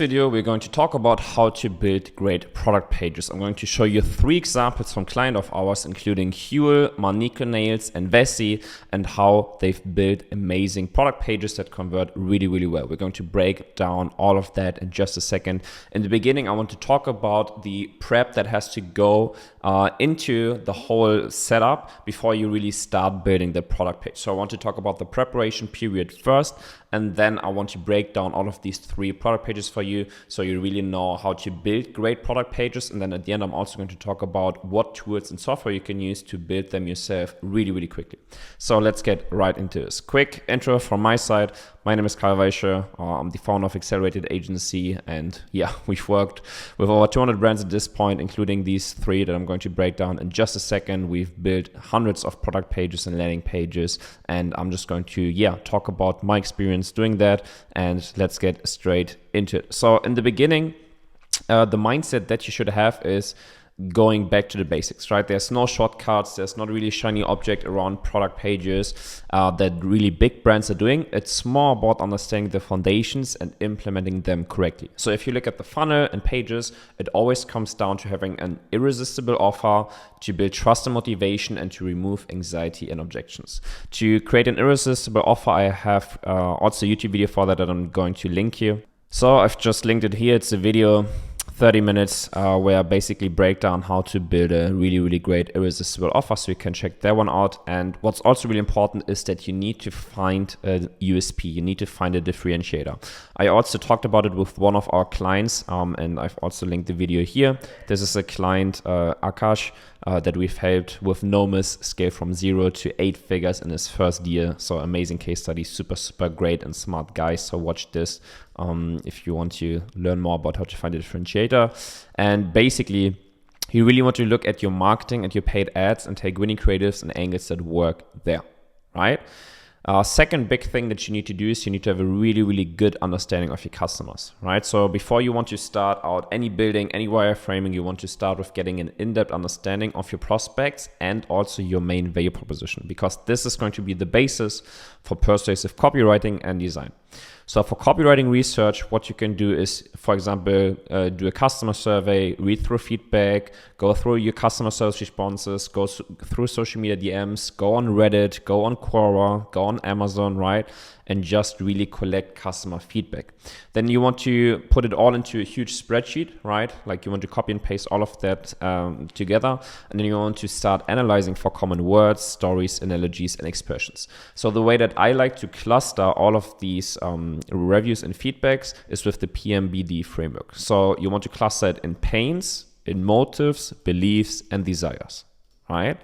Video we're going to talk about how to build great product pages. I'm going to show you 3 examples from client of ours, including Huel, Maniko Nails and Vessi, and how they've built amazing product pages that convert really well. We're going to break down all of that in just a second. In the beginning, I want to talk about the prep that has to go into the whole setup before you really start building the product page. So I want to talk about the preparation period first, and then I want to break down all of these 3 product pages for you so you really know how to build great product pages. And then at the end, I'm also going to talk about what tools and software you can use to build them yourself really quickly. So let's get right into this. Quick intro from my side. My name is Weische. I'm the founder of Accelerated Agency, and yeah, we've worked with over 200 brands at this point, including these 3 that I'm going to break down in just a second. We've built hundreds of product pages and landing pages, and I'm just going to talk about my experience doing that, and let's get straight into it. So in the beginning, the mindset that you should have is going back to the basics, right? There's no shortcuts. There's not really shiny object around product pages that really big brands are doing. It's more about understanding the foundations and implementing them correctly. So if you look at the funnel and pages, it always comes down to having an irresistible offer to build trust and motivation and to remove anxiety and objections. To create an irresistible offer, I have also a YouTube video for that I'm going to link here. So I've just linked it here. It's a video 30 minutes where I basically break down how to build a really great irresistible offer, so you can check that one out. And what's also really important is that you need to find a USP, you need to find a differentiator. I also talked about it with one of our clients, and I've also linked the video here. This is a client, Akash, that we've helped with no miss scale from 0 to 8 figures in his first year. So amazing case study, super great and smart guy. So watch this if you want to learn more about how to find a differentiator. And basically, you really want to look at your marketing and your paid ads and take winning creatives and angles that work there, right? Second big thing that you need to do is you need to have a really good understanding of your customers, right? So before you want to start out any building, any wireframing, you want to start with getting an in-depth understanding of your prospects and also your main value proposition, because this is going to be the basis for persuasive copywriting and design. So for copywriting research, what you can do is, for example, do a customer survey, read through feedback, go through your customer service responses, go through social media DMs, go on Reddit, go on Quora, go on Amazon, right? And just really collect customer feedback. Then you want to put it all into a huge spreadsheet, right? Like you want to copy and paste all of that together. And then you want to start analyzing for common words, stories, analogies, and expressions. So the way that I like to cluster all of these reviews and feedbacks is with the PMBD framework. So you want to cluster it in pains, in motives, beliefs, and desires, right?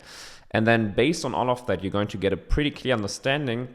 And then based on all of that, you're going to get a pretty clear understanding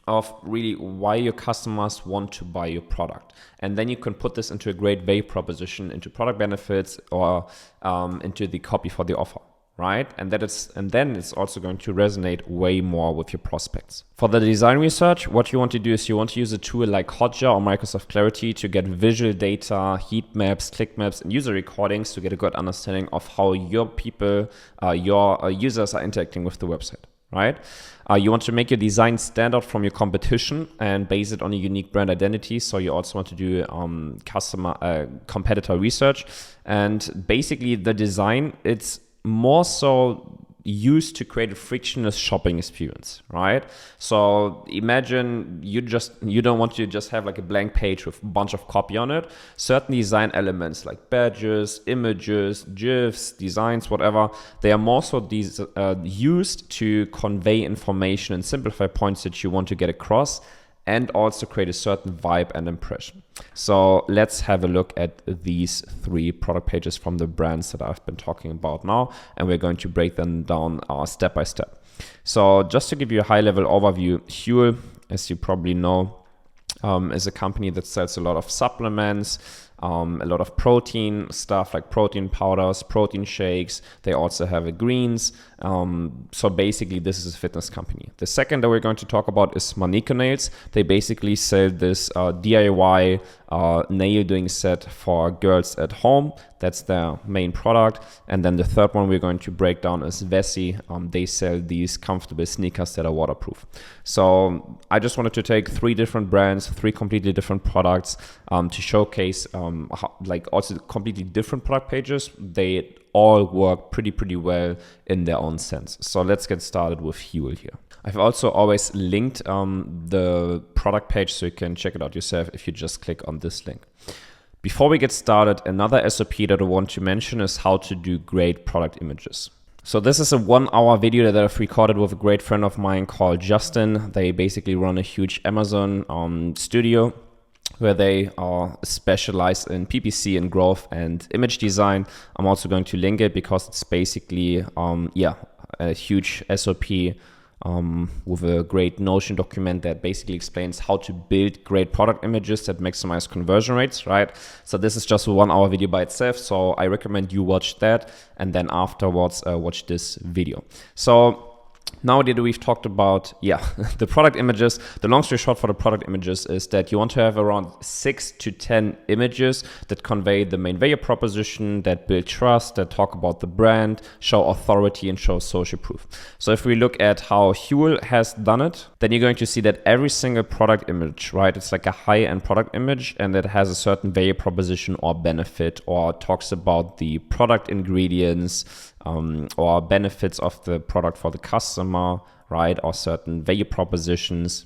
of really why your customers want to buy your product. And then you can put this into a great value proposition, into product benefits, or into the copy for the offer, right? And then it's also going to resonate way more with your prospects. For the design research, what you want to do is you want to use a tool like Hotjar or Microsoft Clarity to get visual data, heat maps, click maps, and user recordings to get a good understanding of how your people, your users are interacting with the website, right? You want to make your design stand out from your competition and base it on a unique brand identity. So you also want to do competitor research. And basically the design, it's more so used to create a frictionless shopping experience, right? So imagine you don't want to just have like a blank page with a bunch of copy on it. Certain design elements like badges, images, GIFs, designs, whatever, they are more so used to convey information and simplify points that you want to get across, and also create a certain vibe and impression. So let's have a look at these 3 product pages from the brands that I've been talking about now, and we're going to break them down step by step. So just to give you a high-level overview, Huel, as you probably know, is a company that sells a lot of supplements, a lot of protein stuff like protein powders, protein shakes. They also have a greens. So basically this is a fitness company. The second that we're going to talk about is Maniko Nails. They basically sell this DIY nail doing set for girls at home. That's their main product. And then the third one we're going to break down is Vessi. They sell these comfortable sneakers that are waterproof. So I just wanted to take 3 different brands, 3 completely different products to showcase like also completely different product pages. They all work pretty well in their own sense. So let's get started with Huel here. I've also always linked the product page so you can check it out yourself if you just click on this link. Before we get started, another SOP that I want to mention is how to do great product images. So this is a 1-hour video that I've recorded with a great friend of mine called Justin. They basically run a huge Amazon studio where they are specialized in PPC and growth and image design. I'm also going to link it because it's basically a huge SOP with a great Notion document that basically explains how to build great product images that maximize conversion rates, right? So this is just a 1-hour video by itself. So I recommend you watch that and then afterwards watch this video. So now that we've talked about, the product images, the long story short for the product images is that you want to have around 6 to 10 images that convey the main value proposition, that build trust, that talk about the brand, show authority, and show social proof. So if we look at how Huel has done it, then you're going to see that every single product image, right, it's like a high-end product image and it has a certain value proposition or benefit or talks about the product ingredients, or benefits of the product for the customer, right? Or certain value propositions,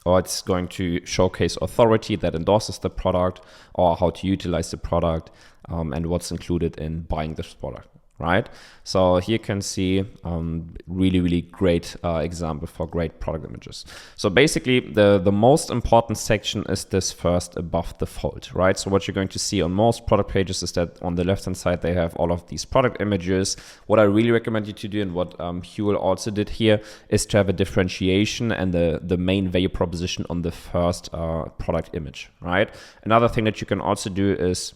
or it's going to showcase authority that endorses the product or how to utilize the product and what's included in buying this product, right? So here you can see really great example for great product images. So basically the most important section is this first above the fold, right? So what you're going to see on most product pages is that on the left hand side they have all of these product images. What I really recommend you to do and what Huel also did here is to have a differentiation and the main value proposition on the first product image, right? Another thing that you can also do is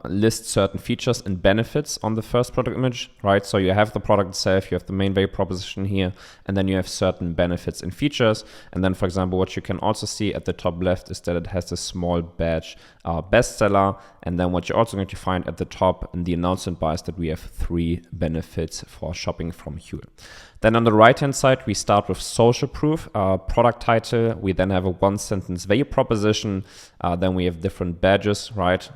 list certain features and benefits on the first product image, right? So you have the product itself, you have the main value proposition here, and then you have certain benefits and features. And then, for example, what you can also see at the top left is that it has a small badge bestseller. And then what you're also going to find at the top in the announcement bar is that we have 3 benefits for shopping from Huel. Then on the right-hand side, we start with social proof, product title. We then have a 1-sentence value proposition. Then we have different badges, right?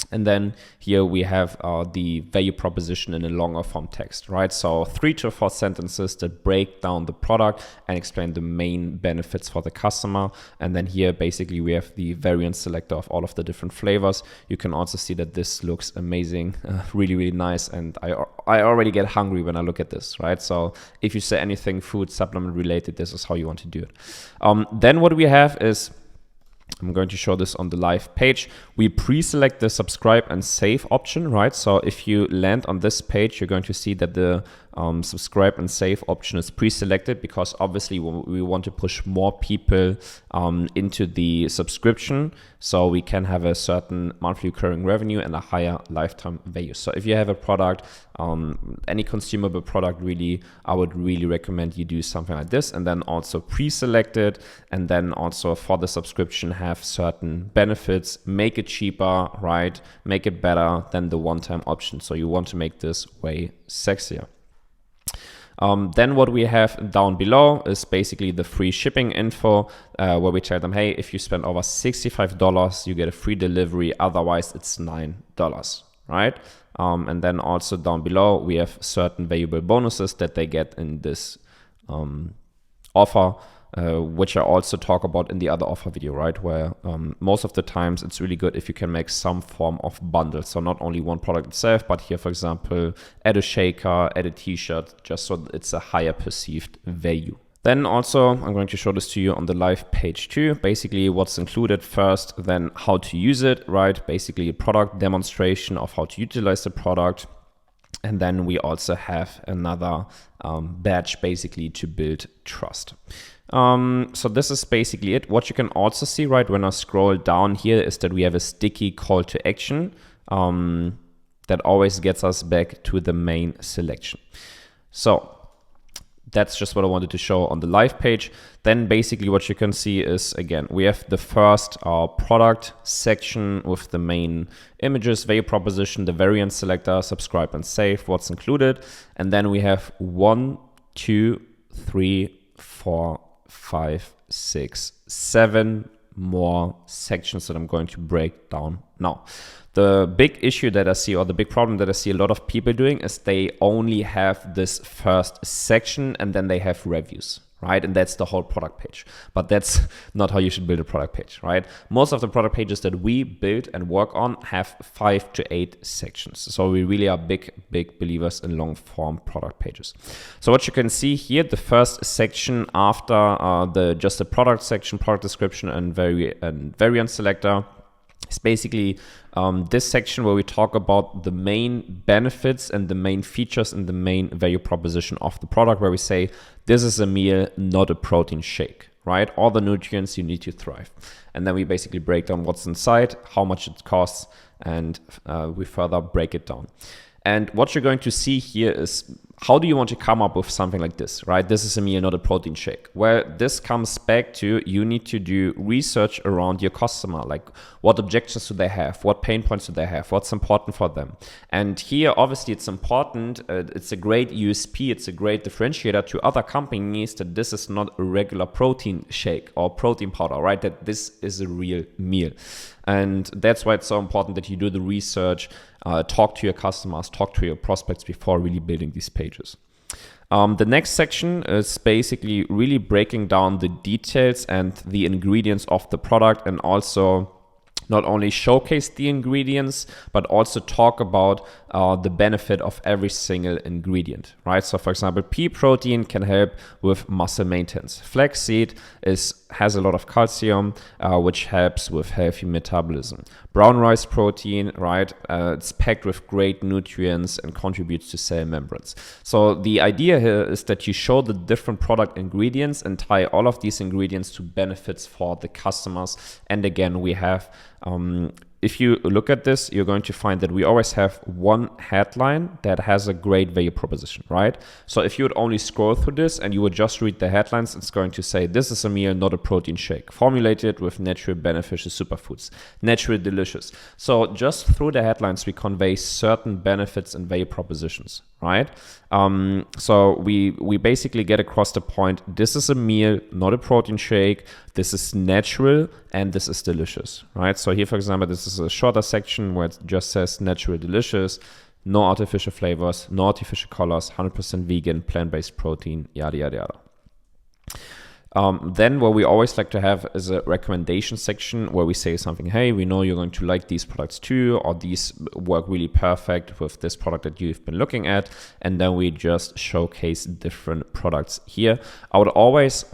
And then here we have the value proposition in a longer form text, right? So 3 to 4 sentences that break down the product and explain the main benefits for the customer. And then here basically we have the variant selector of all of the different flavors. You can also see that this looks amazing, really nice. And I already get hungry when I look at this, right? So if you say anything food supplement related, this is how you want to do it. Then what we have is, I'm going to show this on the live page. We pre-select the subscribe and save option, right? So if you land on this page, you're going to see that the subscribe and save option is pre-selected because obviously we want to push more people into the subscription so we can have a certain monthly recurring revenue and a higher lifetime value. So if you have a product, any consumable product really, I would really recommend you do something like this and then also pre-select it and then also for the subscription have certain benefits, make it cheaper, right? Make it better than the one-time option. So you want to make this way sexier. Then what we have down below is basically the free shipping info where we tell them, hey, if you spend over $65, you get a free delivery. Otherwise, it's $9, right? And then also down below, we have certain valuable bonuses that they get in this offer, which I also talk about in the other offer video, right? Where most of the times it's really good if you can make some form of bundle. So not only one product itself, but here, for example, add a shaker, add a t-shirt, just so it's a higher perceived value. Then also, I'm going to show this to you on the live page too. Basically what's included first, then how to use it, right? Basically a product demonstration of how to utilize the product. And then we also have another badge basically to build trust. So this is basically it. What you can also see, right, when I scroll down here is that we have a sticky call to action that always gets us back to the main selection. So that's just what I wanted to show on the live page. Then basically what you can see is, again, we have the first product section with the main images, value proposition, the variant selector, subscribe and save, what's included. And then we have 1, 2, 3, 4, 5, 6, 7 more sections that I'm going to break down now. The big issue that I see, or the big problem that I see a lot of people doing, is they only have this first section and then they have reviews, right? And that's the whole product page. But that's not how you should build a product page, right? Most of the product pages that we build and work on have 5 to 8 sections. So we really are big believers in long form product pages. So what you can see here, the first section after just the product section, product description and variant selector, is basically this section where we talk about the main benefits and the main features and the main value proposition of the product, where we say this is a meal, not a protein shake, right? All the nutrients you need to thrive. And then we basically break down what's inside, how much it costs, and we further break it down. And what you're going to see here is, how do you want to come up with something like this, right? This is a meal, not a protein shake. Well, this comes back to, you need to do research around your customer. Like, what objections do they have? What pain points do they have? What's important for them? And here, obviously, it's important. It's a great USP. It's a great differentiator to other companies that this is not a regular protein shake or protein powder, right? That this is a real meal. And that's why it's so important that you do the research, talk to your customers, talk to your prospects before really building these pages. The next section is basically really breaking down the details and the ingredients of the product, and also not only showcase the ingredients, but also talk about the benefit of every single ingredient, right? So for example, pea protein can help with muscle maintenance. Flaxseed has a lot of calcium, which helps with healthy metabolism. Brown rice protein, right? It's packed with great nutrients and contributes to cell membranes. So the idea here is that you show the different product ingredients and tie all of these ingredients to benefits for the customers. And again, we have if you look at this, you're going to find that we always have one headline that has a great value proposition, right? So if you would only scroll through this and you would just read the headlines, it's going to say, this is a meal, not a protein shake, formulated with natural beneficial superfoods, naturally delicious. So just through the headlines, we convey certain benefits and value propositions, right? So we basically get across the point, this is a meal, not a protein shake, this is natural, and this is delicious, right? So here, for example, this is a shorter section where it just says natural delicious, no artificial flavors, no artificial colors, 100% vegan, plant-based protein, yada, yada, yada. Then what we always like to have is a recommendation section where we say something, hey, we know you're going to like these products too, or these work really perfect with this product that you've been looking at. And then we just showcase different products here. I would always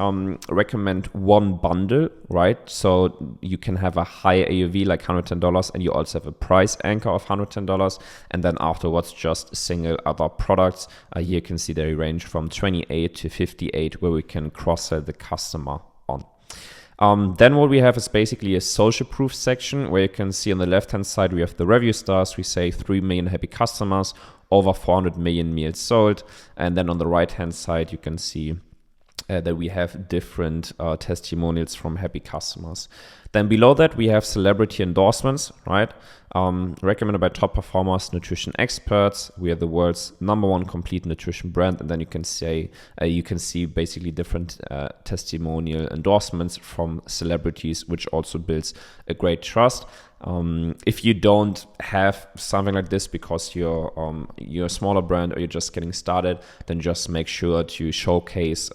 recommend one bundle, right? So you can have a high AOV like $110, and you also have a price anchor of $110. And then afterwards, just single other products. Here you can see they range from 28 to 58, where we can cross-sell the customer on. Then what we have is basically a social proof section, where you can see on the left hand side we have the review stars. We say 3 million happy customers, over 400 million meals sold. And then on the right hand side you can see that we have different testimonials from happy customers. Then below that we have celebrity endorsements, right? Recommended by top performers, nutrition experts. We are the world's #1 complete nutrition brand. And then you can see basically different testimonial endorsements from celebrities, which also builds a great trust. If you don't have something like this because you're a smaller brand or you're just getting started, then just make sure to showcase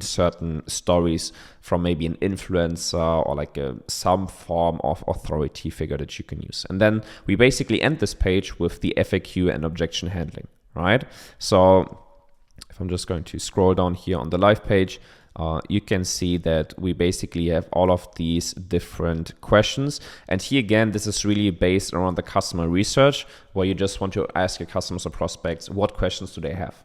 certain stories from maybe an influencer or like some form of authority figure that you can use. And then we basically end this page with the FAQ and objection handling, right? So if I'm just going to scroll down here on the live page, you can see that we basically have all of these different questions. And here again, this is really based around the customer research, where you just want to ask your customers or prospects, what questions do they have?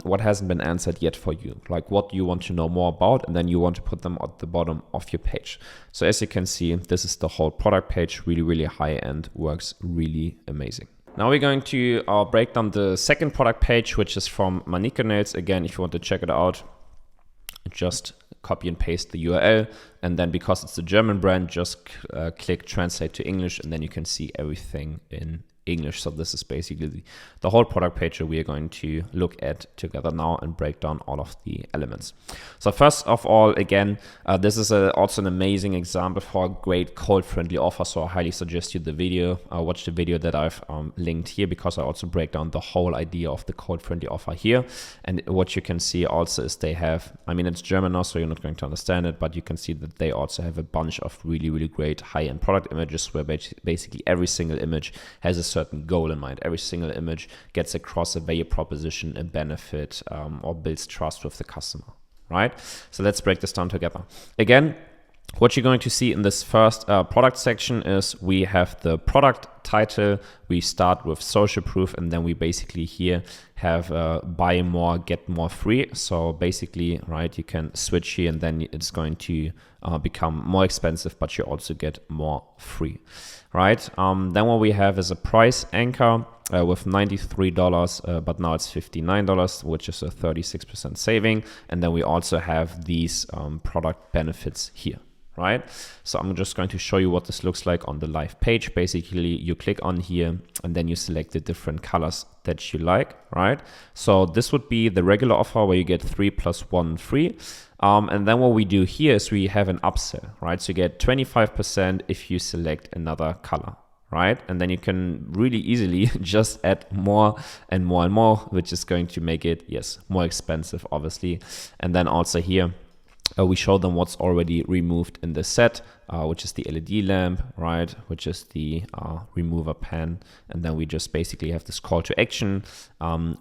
What hasn't been answered yet for you? Like, what do you want to know more about? And then you want to put them at the bottom of your page. So as you can see, this is the whole product page, really, really high end, works really amazing. Now we're going to break down the second product page, which is from Maniko Nails. Again, if you want to check it out, just copy and paste the URL. And then because it's a German brand, just click translate to English, and then you can see everything in English. So this is basically the whole product page that we are going to look at together now and break down all of the elements. So first of all, again, this is also an amazing example for a great cold friendly offer. So I highly suggest you the video, watch the video that I've linked here, because I also break down the whole idea of the cold friendly offer here. And what you can see also is they have, I mean, it's German now, so you're not going to understand it, but you can see that they also have a bunch of really, really great high-end product images, where basically every single image has a certain goal in mind. Every single image gets across a value proposition, a benefit, or builds trust with the customer, right? So let's break this down together. Again, what you're going to see in this first product section is we have the product title. We start with social proof, and then we basically here have buy more, get more free. So basically, right, you can switch here, and then it's going to become more expensive, but you also get more free, right? Then what we have is a price anchor with $93, but now it's $59, which is a 36% saving. And then we also have these product benefits here, right? So I'm just going to show you what this looks like on the live page. Basically, you click on here, and then you select the different colors that you like, right? So this would be the regular offer, where you get 3 + 1 free. And then what we do here is we have an upsell, right? So you get 25% if you select another color, right? And then you can really easily just add more and more and more, which is going to make it, yes, more expensive, obviously. And then also here, we show them what's already removed in the set, which is the LED lamp, right? Which is the remover pen. And then we just basically have this call to action.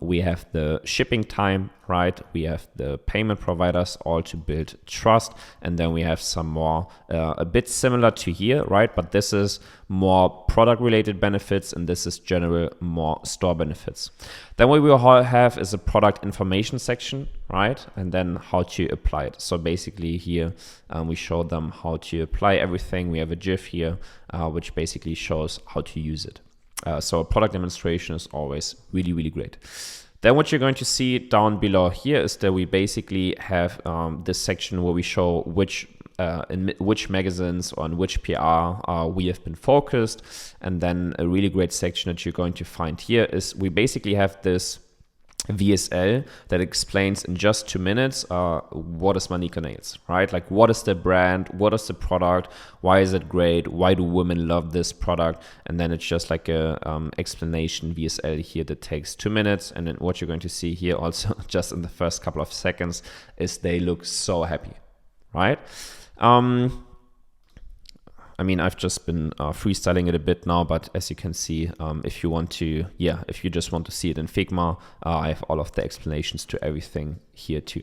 We have the shipping time, right? We have the payment providers, all to build trust. And then we have some more, a bit similar to here, right? But this is more product related benefits, and this is general more store benefits. Then what we will have is a product information section, right? And then how to apply it. So basically here, we show them how to apply everything. We have a GIF here, which basically shows how to use it. So a product demonstration is always really, really great. Then what you're going to see down below here is that we basically have this section where we show in which magazines or in which PR we have been focused. And then a really great section that you're going to find here is we basically have this VSL that explains in just 2 minutes what is Maniko Nails, right? Like, what is the brand, what is the product, why is it great, why do women love this product? And then it's just like a explanation VSL here that takes 2 minutes. And then what you're going to see here also just in the first couple of seconds is they look so happy, right? I mean, I've just been freestyling it a bit now, but as you can see, if you want to, if you just want to see it in Figma, I have all of the explanations to everything here too.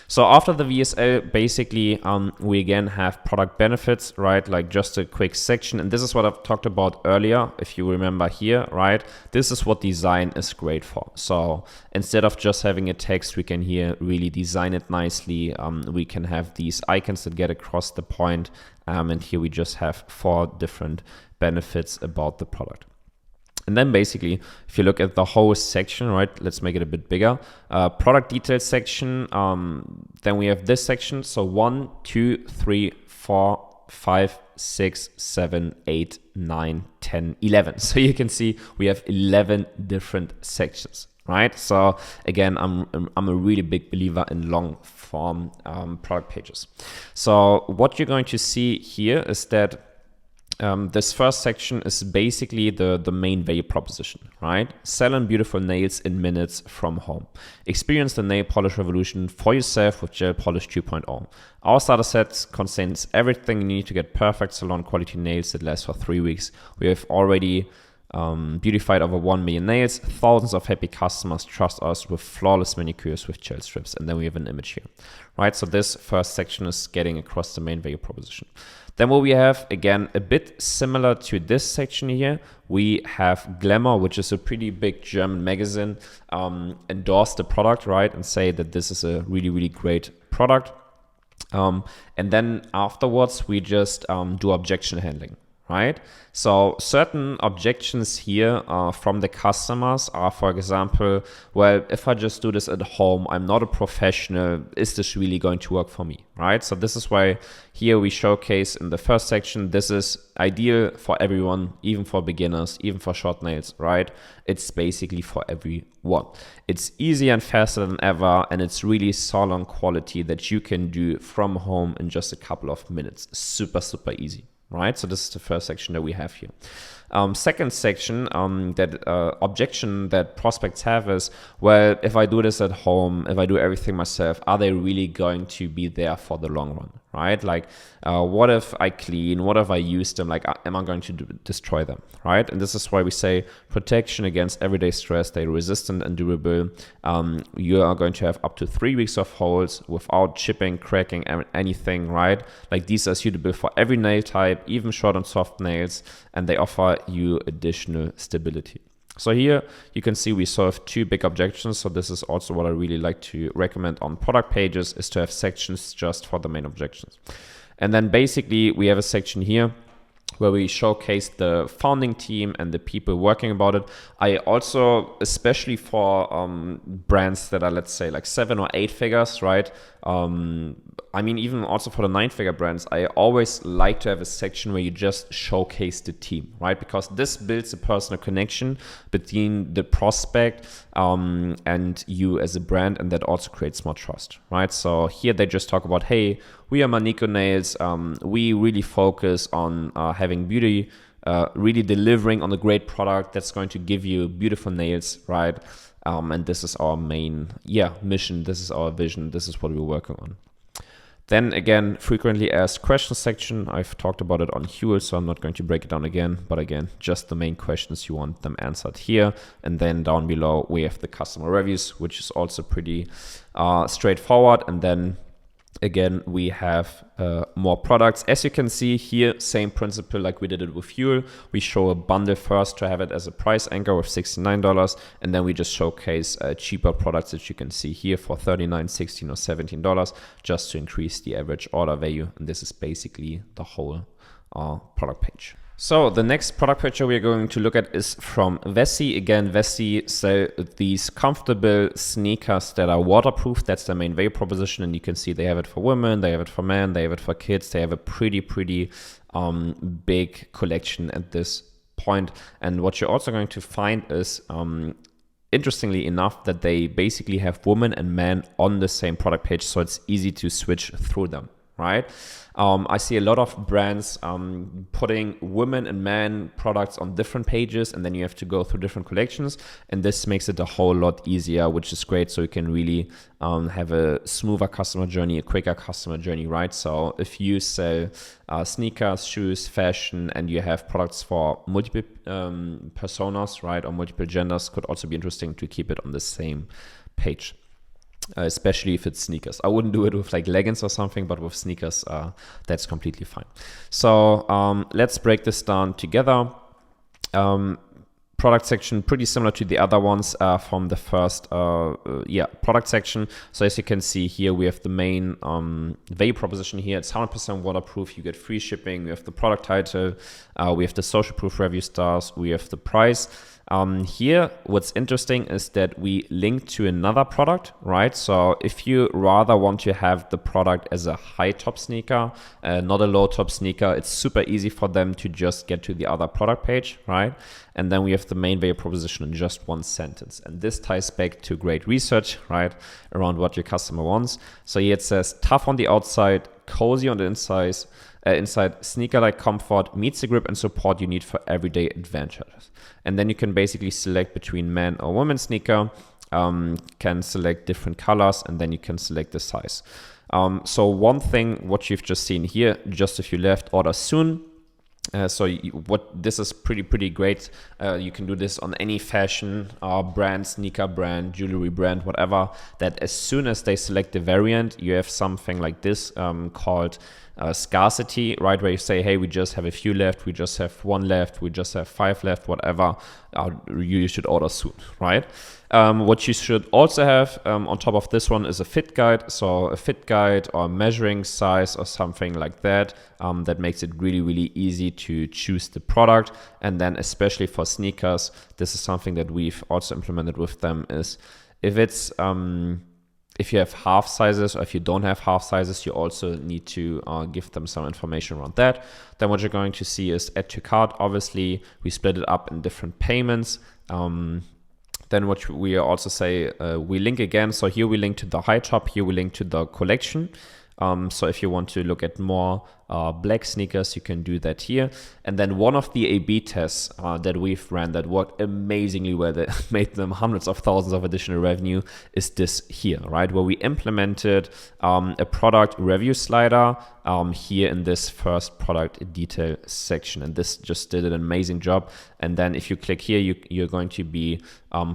So after the VSL, basically, we again have product benefits, right? Like just a quick section. And this is what I've talked about earlier, if you remember here, right? This is what design is great for. So instead of just having a text, we can here really design it nicely. We can have these icons that get across the point. And here we just have 4 different benefits about the product. And then basically, if you look at the whole section, right, let's make it a bit bigger. Product details section, then we have this section. So 1, 2, 3, 4, 5, 6, 7, 8, 9, 10, 11. So you can see we have 11 different sections. Right. So again, I'm a really big believer in long form product pages. So what you're going to see here is that this first section is basically the main value proposition, right? Sell on beautiful nails in minutes from home. Experience the nail polish revolution for yourself with Gel Polish 2.0. Our starter set contains everything you need to get perfect salon quality nails that last for 3 weeks. We have already beautified over 1 million nails, thousands of happy customers trust us with flawless manicures with gel strips. And then we have an image here, right? So this first section is getting across the main value proposition. Then what we have, again, a bit similar to this section here, we have Glamour, which is a pretty big German magazine, endorse the product, right? And say that this is a really, really great product. And then afterwards, we just do objection handling, right? So certain objections here from the customers are, for example, well, if I just do this at home, I'm not a professional, is this really going to work for me, right? So this is why here we showcase in the first section, this is ideal for everyone, even for beginners, even for short nails, right? It's basically for everyone. It's easier and faster than ever, and it's really salon quality that you can do from home in just a couple of minutes. Super, super easy. Right, so this is the first section that we have here. Second section, that objection that prospects have is, well, if I do this at home, if I do everything myself, are they really going to be there for the long run, right? Like, what if I clean? What if I use them? Like, am I going to destroy them, right? And this is why we say protection against everyday stress. They're resistant and durable. You are going to have up to 3 weeks of holds without chipping, cracking, anything, right? Like, these are suitable for every nail type, even short and soft nails, and they offer you additional stability. So here you can see we solve 2 big objections. So this is also what I really like to recommend on product pages, is to have sections just for the main objections. And then basically we have a section here where we showcase the founding team and the people working about it. I also, especially for brands that are, let's say, like 7 or 8 figures, right? I mean, even also for the 9-figure brands, I always like to have a section where you just showcase the team, right? Because this builds a personal connection between the prospect and you as a brand, and that also creates more trust, right? So here they just talk about, hey, we are Maniko Nails. We really focus on having beauty, really delivering on a great product that's going to give you beautiful nails, right? And this is our main mission. This is our vision. This is what we're working on. Then again, frequently asked questions section. I've talked about it on Huel, so I'm not going to break it down again. But again, just the main questions, you want them answered here. And then down below, we have the customer reviews, which is also pretty straightforward. And then again, we have more products. As you can see here, same principle like we did it with Huel. We show a bundle first to have it as a price anchor with $69. And then we just showcase cheaper products that you can see here for $39, $16, or $17, just to increase the average order value. And this is basically the whole product page. So the next product picture we're going to look at is from Vessi. Again, Vessi sell these comfortable sneakers that are waterproof. That's their main value proposition. And you can see they have it for women, they have it for men, they have it for kids. They have a pretty big collection at this point. And what you're also going to find is, interestingly enough, that they basically have women and men on the same product page. So it's easy to switch through them, right? I see a lot of brands putting women and men products on different pages, and then you have to go through different collections, and this makes it a whole lot easier, which is great. So you can really have a smoother customer journey, a quicker customer journey, right? So if you sell sneakers, shoes, fashion, and you have products for multiple personas, right, or multiple genders, could also be interesting to keep it on the same page. Especially if it's sneakers. I wouldn't do it with like leggings or something, but with sneakers, that's completely fine. So let's break this down together. Product section, pretty similar to the other ones from the first product section. So as you can see here, we have the main value proposition here. It's 100% waterproof. You get free shipping. We have the product title. We have the social proof review stars. We have the price. Here, what's interesting is that we link to another product, right? So if you rather want to have the product as a high top sneaker, not a low top sneaker, it's super easy for them to just get to the other product page, right? And then we have the main value proposition in just one sentence. And this ties back to great research, right, around what your customer wants. So here it says, tough on the outside, cozy on the inside, sneaker-like comfort meets the grip and support you need for everyday adventures. And then you can basically select between man or woman sneaker, can select different colors, and then you can select the size. So one thing, what you've just seen here, just if you left, order soon. What this is pretty great. You can do this on any fashion brand, sneaker brand, jewelry brand, whatever. That as soon as they select the variant, you have something like this called scarcity, right? Where you say, hey, we just have a few left, we just have one left, we just have 5 left, whatever. You should order soon, right? What you should also have on top of this one is a fit guide. So a fit guide or measuring size or something like that, that makes it really easy to choose the product. And then especially for sneakers, this is something that we've also implemented with them, is if it's if you have half sizes or if you don't have half sizes, you also need to give them some information around that. Then what you're going to see is add to cart. Obviously, we split it up in different payments. Then what we also say, we link again. So here we link to the high top, here we link to the collection. So if you want to look at more black sneakers, you can do that here. And then one of the A/B tests that we've ran that worked amazingly well, that made them hundreds of thousands of additional revenue, is this here, right? Where we implemented a product review slider here in this first product detail section. And this just did an amazing job. And then if you click here, you're going to be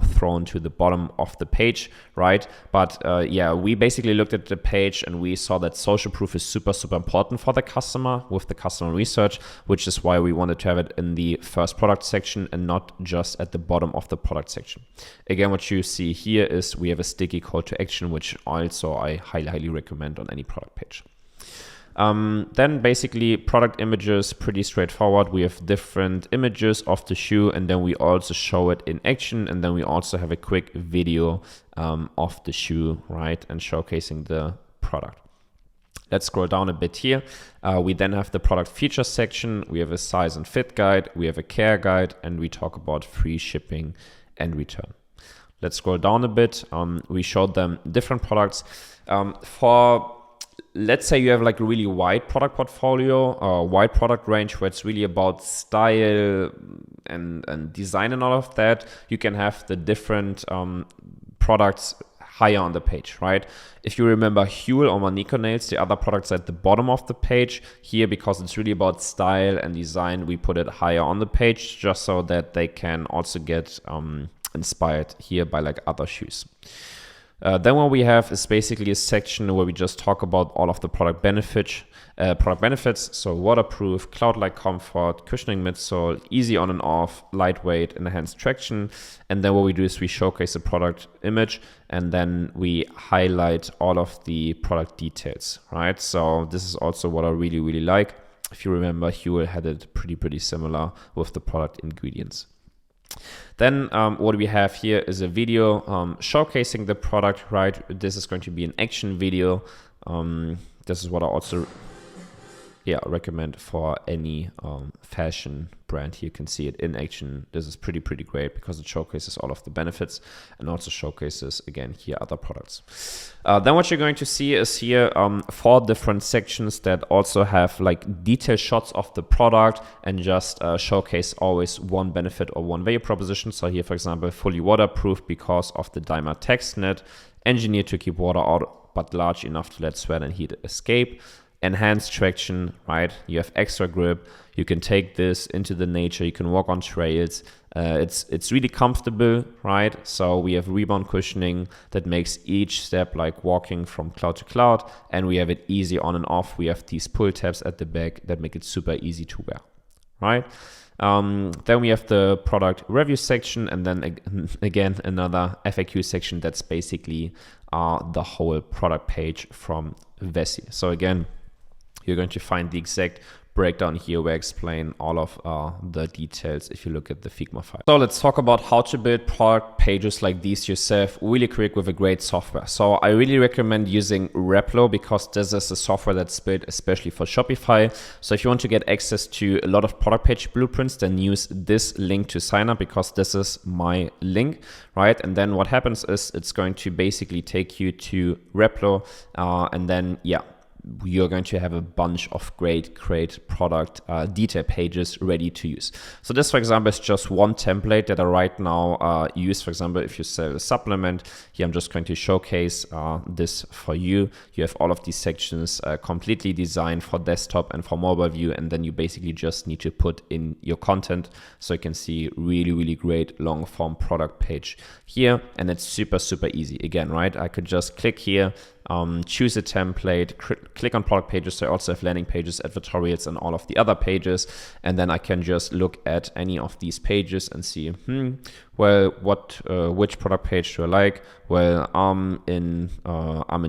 thrown to the bottom of the page, right? But yeah, we basically looked at the page and we saw that social proof is super important for the customer with the customer research, which is why we wanted to have it in the first product section and not just at the bottom of the product section. Again, what you see here is we have a sticky call to action, which also I highly recommend on any product page. Then basically product images, pretty straightforward. We have different images of the shoe, and then we also show it in action, and then we also have a quick video of the shoe, right, and showcasing the product. Let's scroll down a bit here. We then have the product features section. We have a size and fit guide. We have a care guide, and we talk about free shipping and return. Let's scroll down a bit. We showed them different products. Let's say you have like a really wide product portfolio or wide product range where it's really about style and design and all of that. You can have the different products higher on the page, right? If you remember Huel or Maniko Nails, the other products at the bottom of the page. Here, because it's really about style and design, we put it higher on the page just so that they can also get inspired here by like other shoes. Then what we have is basically a section where we just talk about all of the product benefits. So waterproof, cloud-like comfort, cushioning midsole, easy on and off, lightweight, enhanced traction. And then what we do is we showcase the product image and then we highlight all of the product details, right? So this is also what I really like. If you remember, Huel had it pretty similar with the product ingredients. Then what we have here is a video showcasing the product, right? This is going to be an action video. This is what I also recommend for any fashion brand. Here you can see it in action. This is pretty great because it showcases all of the benefits and also showcases, again, here other products. Then what you're going to see is here 4 different sections that also have like detailed shots of the product and just showcase always one benefit or one value proposition. So here, for example, fully waterproof because of the Dimer text net, engineered to keep water out but large enough to let sweat and heat escape. Enhanced traction, right? You have extra grip. You can take this into the nature. You can walk on trails. It's really comfortable, right? So we have rebound cushioning that makes each step like walking from cloud to cloud, and we have it easy on and off. We have these pull tabs at the back that make it super easy to wear, right? Then we have the product review section, and then again another FAQ section that's basically the whole product page from Vessi. So again, you're going to find the exact breakdown here where I explain all of the details if you look at the Figma file. So let's talk about how to build product pages like these yourself really quick with a great software. So I really recommend using Replo because this is a software that's built especially for Shopify. So if you want to get access to a lot of product page blueprints, then use this link to sign up because this is my link, right? And then what happens is it's going to basically take you to Replo and then, you're going to have a bunch of great product detail pages ready to use. So this, for example, is just one template that I right now use. For example, if you sell a supplement, here I'm just going to showcase this for you. You have all of these sections completely designed for desktop and for mobile view, and then you basically just need to put in your content so you can see really great long form product page here. And it's super easy again, right? I could just click here, choose a template, click on product pages. So I also have landing pages, advertorials, and all of the other pages. And then I can just look at any of these pages and see, well, which product page do I like? Well, I'm in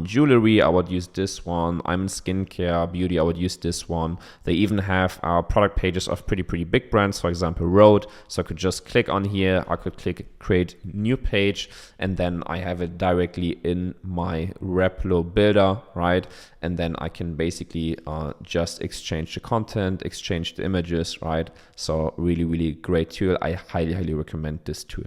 jewelry, I would use this one. I'm in skincare, beauty, I would use this one. They even have product pages of pretty big brands, for example, Rode. So I could just click on here, I could click create new page, and then I have it directly in my Replo builder, right? And then I can basically just exchange the content, exchange the images, right? So really great tool. I highly recommend this tool.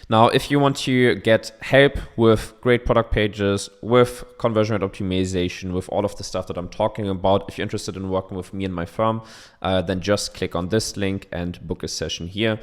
Now, if you want to get help with great product pages, with conversion rate optimization, with all of the stuff that I'm talking about, if you're interested in working with me and my firm, then just click on this link and book a session here.